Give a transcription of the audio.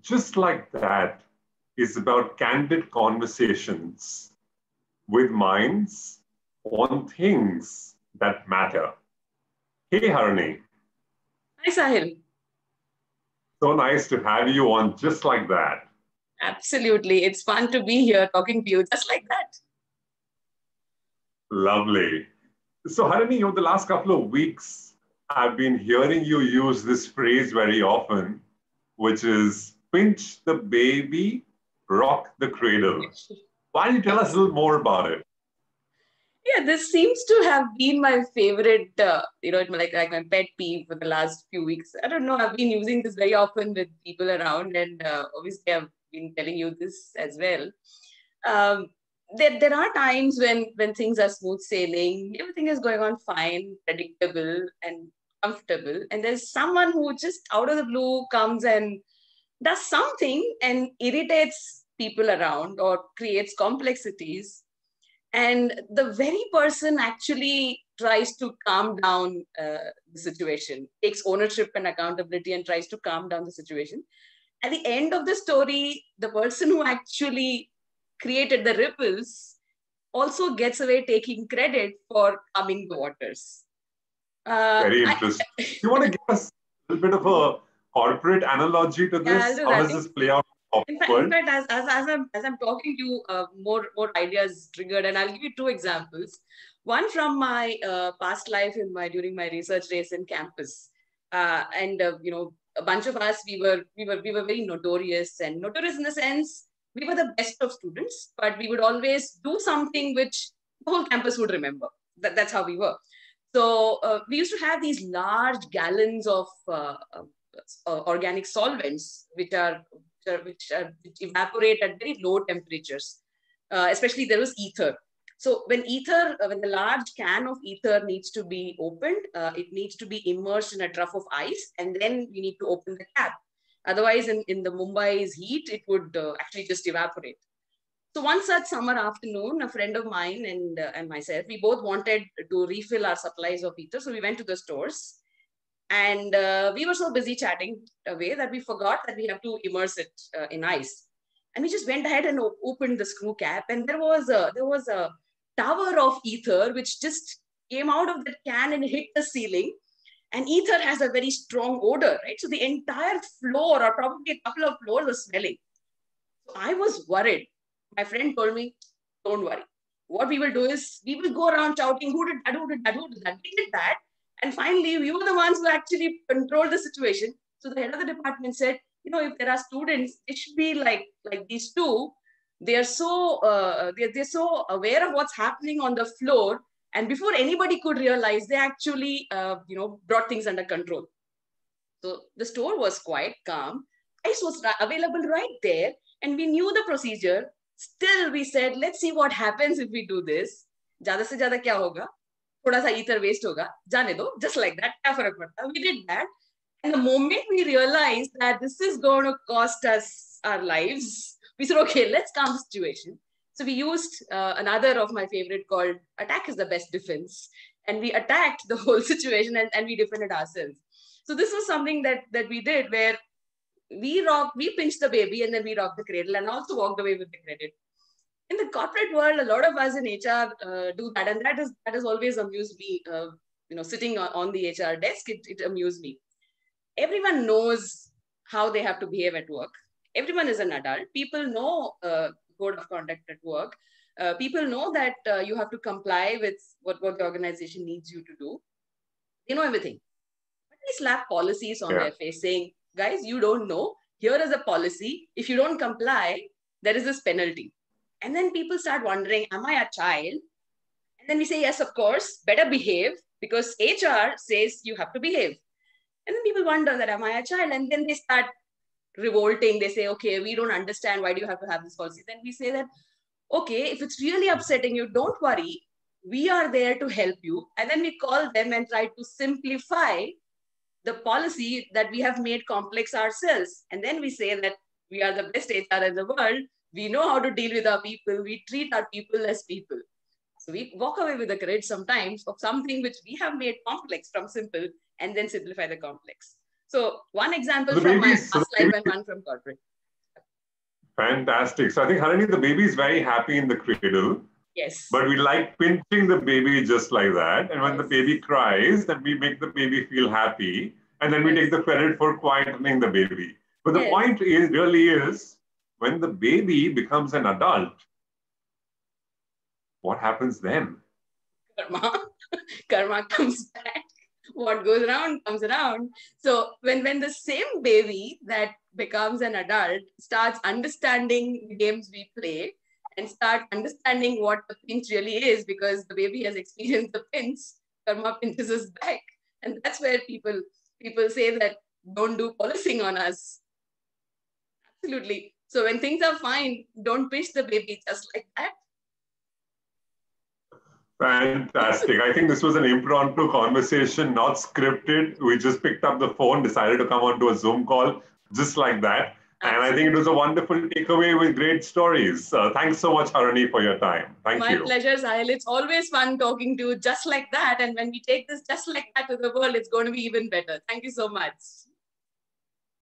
Just Like That is about candid conversations with minds on things that matter. Hey, Harini, Hi, Sahil. so nice to have you on Just Like That. Absolutely. It's fun to be here talking to you just like that. Lovely. So, Harini, over the last couple of weeks, I've been hearing you use this phrase very often, which is pinch the baby, rock the cradle. Why don't you tell us a Yes. little more about it? Yeah, this seems to have been my favorite, like my pet peeve for the last few weeks. I don't know. I've been using this very often with people around, and obviously I've been telling you this as well. Um, there are times when things are smooth sailing, everything is going on fine, predictable, and comfortable, and there's someone who just out of the blue comes and does something and irritates people around or creates complexities, and the very person actually tries to calm down the situation, takes ownership and accountability and tries to calm down the situation. At the end of the story, the person who actually created the ripples also gets away taking credit for calming the waters. Very I, interesting. You want to give us a little bit of a corporate analogy to yeah, I'll this? do How that. does this play out in the In world? fact, as I'm talking to you, more ideas triggered, and I'll give you two examples. One from my past life in my during my research days in campus, and a bunch of us we were very notorious in the sense we were the best of students, but we would always do something which the whole campus would remember. That's how we were. So we used to have these large gallons of organic solvents, which evaporate at very low temperatures. Especially there was ether. So when the large can of ether needs to be opened, it needs to be immersed in a trough of ice, and then you need to open the cap. Otherwise, in the Mumbai's heat, it would actually just evaporate. So one such summer afternoon, a friend of mine and myself, we both wanted to refill our supplies of ether. So we went to the stores, and we were so busy chatting away that we forgot that we have to immerse it in ice. And we just went ahead and opened the screw cap, and there was a tower of ether which just came out of the can and hit the ceiling. And ether has a very strong odor, right? So the entire floor, or probably a couple of floors, was smelling. So I was worried. My friend told me, "Don't worry. What we will do is we will go around shouting, who did that? Who did that? Who did that?" We did that. And finally, we were the ones who actually controlled the situation. So the head of the department said, if there are students, it should be like these two. They're so aware of what's happening on the floor, and before anybody could realize, they actually brought things under control. So the store was quite calm. Ice was available right there, and we knew the procedure. Still, we said, let's see what happens if we do this. ज़्यादा से ज़्यादा क्या होगा? थोड़ा सा ether waste होगा. जाने दो, just like that. क्या फर्क पड़ता? We did that, and the moment we realized that this is going to cost us our lives, we said, okay, let's calm the situation. So we used another of my favorite called attack is the best defense. And we attacked the whole situation, and we defended ourselves. So this was something that we did where we pinched the baby and then we rocked the cradle and also walked away with the credit. In the corporate world, a lot of us in HR do that, and that has always amused me. Sitting on the HR desk, it amused me. Everyone knows how they have to behave at work. Everyone is an adult. People know code of conduct at work. People know that you have to comply with what the organization needs you to do. They know everything. But they slap policies on Yeah. their face saying, guys, you don't know. Here is a policy. If you don't comply, there is this penalty. And then people start wondering, am I a child? And then we say, yes, of course, better behave because HR says you have to behave. And then people wonder that, am I a child? And then they start revolting. They say, okay, we don't understand. Why do you have to have this policy? Then we say that, okay, if it's really upsetting you, don't worry. We are there to help you. And then we call them and try to simplify the policy that we have made complex ourselves. And then we say that we are the best HR in the world. We know how to deal with our people. We treat our people as people. So we walk away with the credit sometimes of something which we have made complex from simple and then simplify the complex. So one example So the from baby my is, so past the life baby and one from corporate. Fantastic. So I think, Harini, the baby is very happy in the cradle, Yes. but we like pinching the baby just like that. And when the baby Yes. cries, then we make the baby feel happy. And then we take Yes. the credit for quietening the baby. But the Yes. point is really is when the baby becomes an adult, what happens then? Karma. Karma comes back. What goes around comes around. So when the same baby that becomes an adult starts understanding the games we play and start understanding what the pinch really is, because the baby has experienced the pinch, karma pinches us back. And that's where people say that don't do policing on us. Absolutely. So when things are fine, don't pinch the baby just like that. Fantastic. I think this was an impromptu conversation, not scripted. We just picked up the phone, decided to come onto a Zoom call just like that. And I think it was a Absolutely. wonderful takeaway with great stories. Thanks so much, Harini, for your time. Thank My you. pleasure, Sahil. It's always fun talking to you just like that. And when we take this just like that to the world, it's going to be even better. Thank you so much.